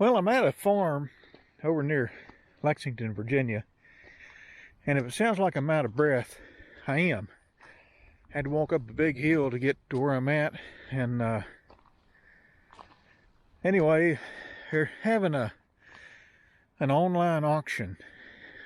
Well, I'm at a farm over near Lexington, Virginia, and if it sounds like I'm out of breath, I am. Had to walk up a big hill to get to where I'm at, and anyway, they're having an online auction,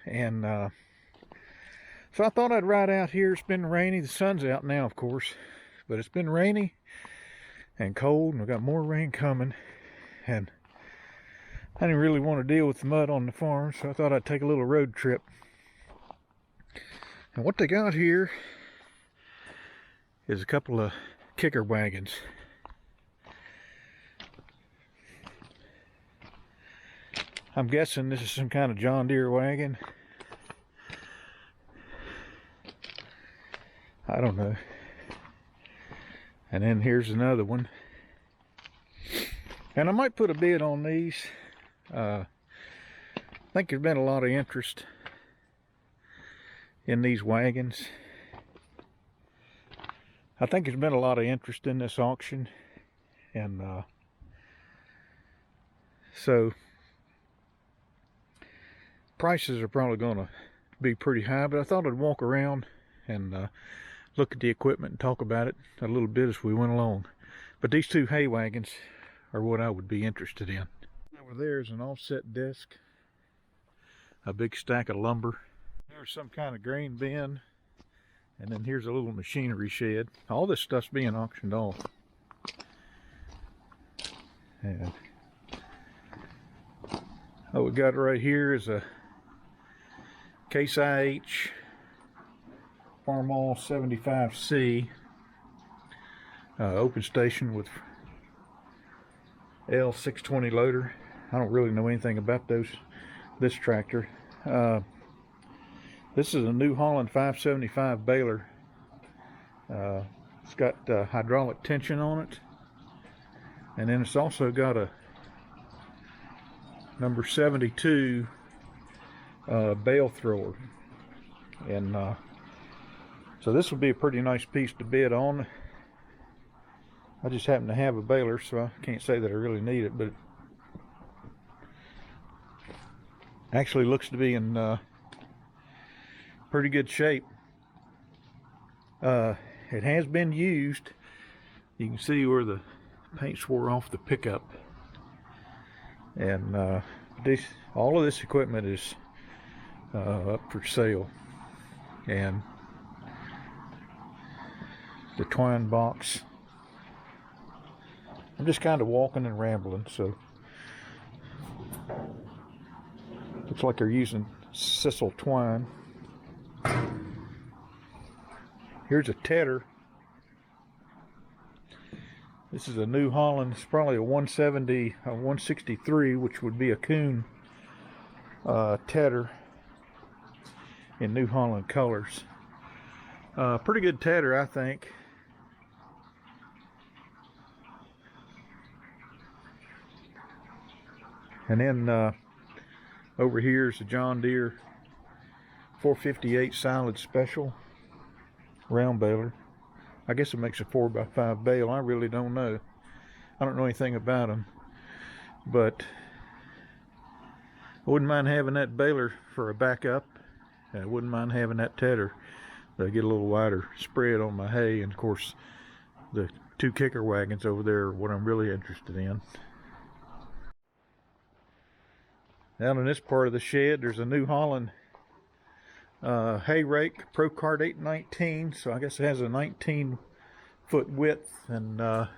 and so I thought I'd ride out here. It's been rainy. The sun's out now, of course, but it's been rainy and cold, and we've got more rain coming, and I didn't really want to deal with the mud on the farm, so I thought I'd take a little road trip. And what they got here is a couple of kicker wagons. I'm guessing this is some kind of John Deere wagon. I don't know. And then here's another one. And I might put a bid on these. I think there's been a lot of interest in these wagons. I think there's been a lot of interest in this auction, and so prices are probably going to be pretty high, but I thought I'd walk around and look at the equipment and talk about it a little bit as we went along. But these two hay wagons are what I would be interested in. Over there is an offset disc, a big stack of lumber. There's some kind of grain bin, and then here's a little machinery shed. All this stuff's being auctioned off. And what we got right here is a Case IH Farmall 75C open station with L620 loader. I don't really know anything about this tractor. This is a New Holland 575 baler. It's got hydraulic tension on it, and then it's also got a number 72 bale thrower, and so this would be a pretty nice piece to bid on. I just happen to have a baler, so I can't say that I really need it, but it actually looks to be in pretty good shape. It has been used. You can see where the paint swore off the pickup, and all of this equipment is up for sale. And the twine box. I'm just kind of walking and rambling, so looks like they're using sisal twine. Here's a tedder. This is a New Holland. It's probably a 170, a 163, which would be a Kuhn tedder in New Holland colors. Pretty good tedder, I think. And then over here is a John Deere 458 Silage Special round baler. I guess it makes a 4x5 bale. I really don't know. I don't know anything about them, but I wouldn't mind having that baler for a backup. I wouldn't mind having that tedder to get a little wider spread on my hay. And of course, the two kicker wagons over there are what I'm really interested in. Down in this part of the shed, there's a New Holland hay rake, Procart 819, so I guess it has a 19-foot width, and that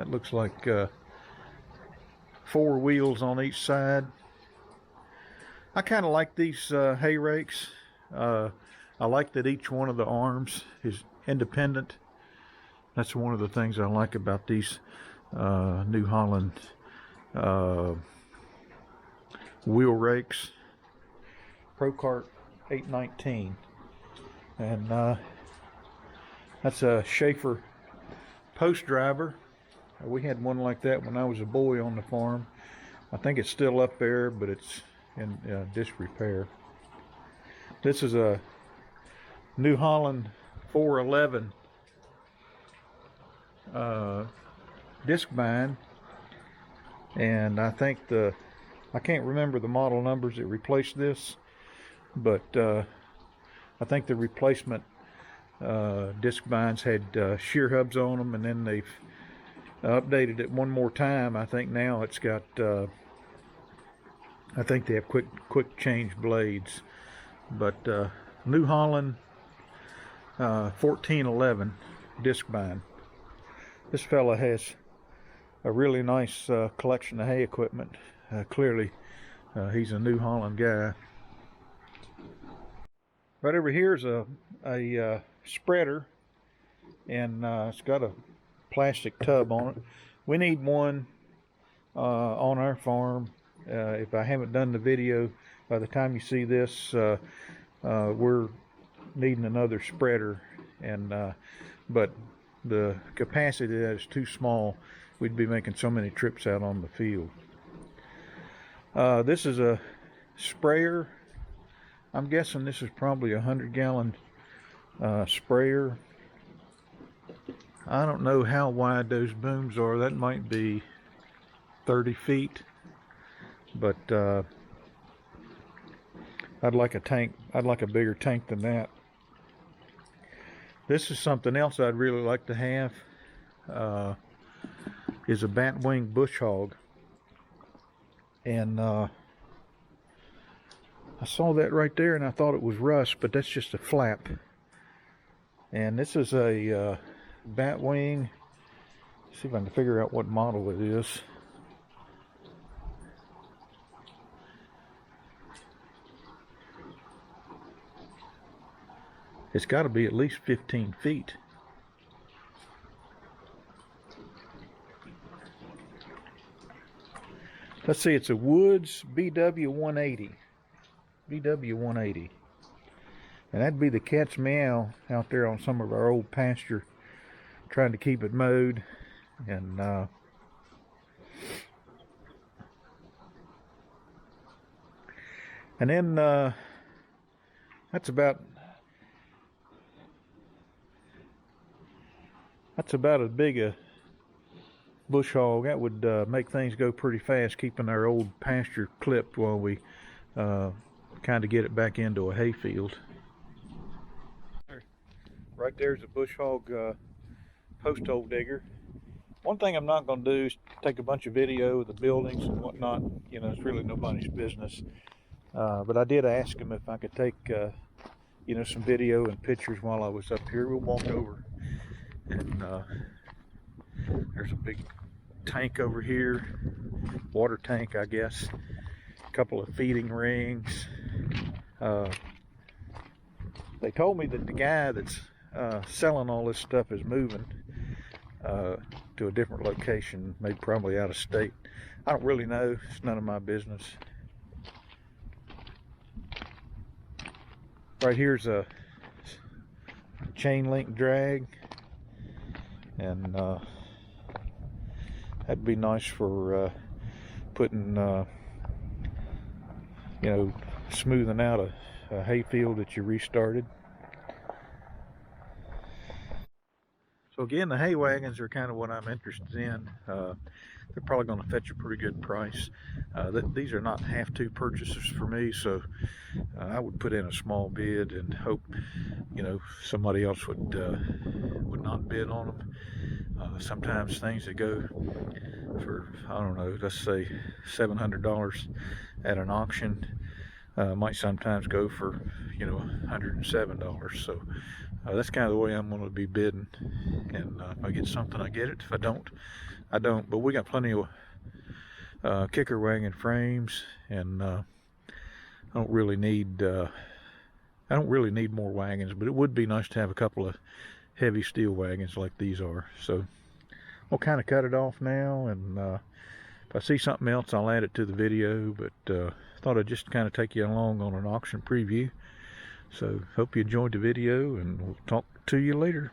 looks like 4 wheels on each side. I kind of like these hay rakes. I like that each one of the arms is independent. That's one of the things I like about these New Holland wheel rakes. Procart 819, and that's a Schaefer post driver. We had one like that when I was a boy on the farm. I think it's still up there, but it's in disrepair. This is a New Holland 411 disc bind and I think I can't remember the model numbers that replaced this, but I think the replacement disc binds had shear hubs on them, and then they've updated it one more time. I think now it's got I think they have quick change blades. But New Holland 1411 disc bind. This fella has a really nice collection of hay equipment. Clearly he's a New Holland guy. Right over here is a spreader, and it's got a plastic tub on it. We need one on our farm. If I haven't done the video, by the time you see this, we're needing another spreader, and but the capacity of that is too small. We'd be making so many trips out on the field. This is a sprayer. I'm guessing this is probably a 100-gallon sprayer. I don't know how wide those booms are. That might be 30 feet. But I'd like a tank. I'd like a bigger tank than that. This is something else I'd really like to have. Is a batwing bush hog, and I saw that right there, and I thought it was rust, but that's just a flap. And this is a batwing. See if I can figure out what model it is. It's got to be at least 15 feet. Let's see, it's a Woods BW180. BW180. And that'd be the cat's meow out there on some of our old pasture, trying to keep it mowed. And then that's about as big a bush hog. That would make things go pretty fast, keeping our old pasture clipped while we kind of get it back into a hay field. Right there's a bush hog post hole digger. One thing I'm not going to do is take a bunch of video of the buildings and whatnot. You know, it's really nobody's business. But I did ask him if I could take you know, some video and pictures while I was up here. We'll walk over, and there's a big tank over here, water tank, I guess. A couple of feeding rings. They told me that the guy that's selling all this stuff is moving to a different location, maybe probably out of state. I don't really know. It's none of my business. Right here's a chain link drag, and that'd be nice for putting, you know, smoothing out a hay field that you restarted. So again, the hay wagons are kind of what I'm interested in. They're probably going to fetch a pretty good price. These are not have-to purchases for me, so I would put in a small bid and hope, you know, somebody else would not bid on them. Sometimes things that go for, I don't know, let's say $700 at an auction might sometimes go for, you know, $107. So that's kind of the way I'm going to be bidding. And if I get something, I get it. If I don't, I don't. But we got plenty of kicker wagon frames, and I don't really need more wagons. But it would be nice to have a couple of heavy steel wagons like these are. So I'll kind of cut it off now, and if I see something else, I'll add it to the video. But thought I'd just kind of take you along on an auction preview. So hope you enjoyed the video, and we'll talk to you later.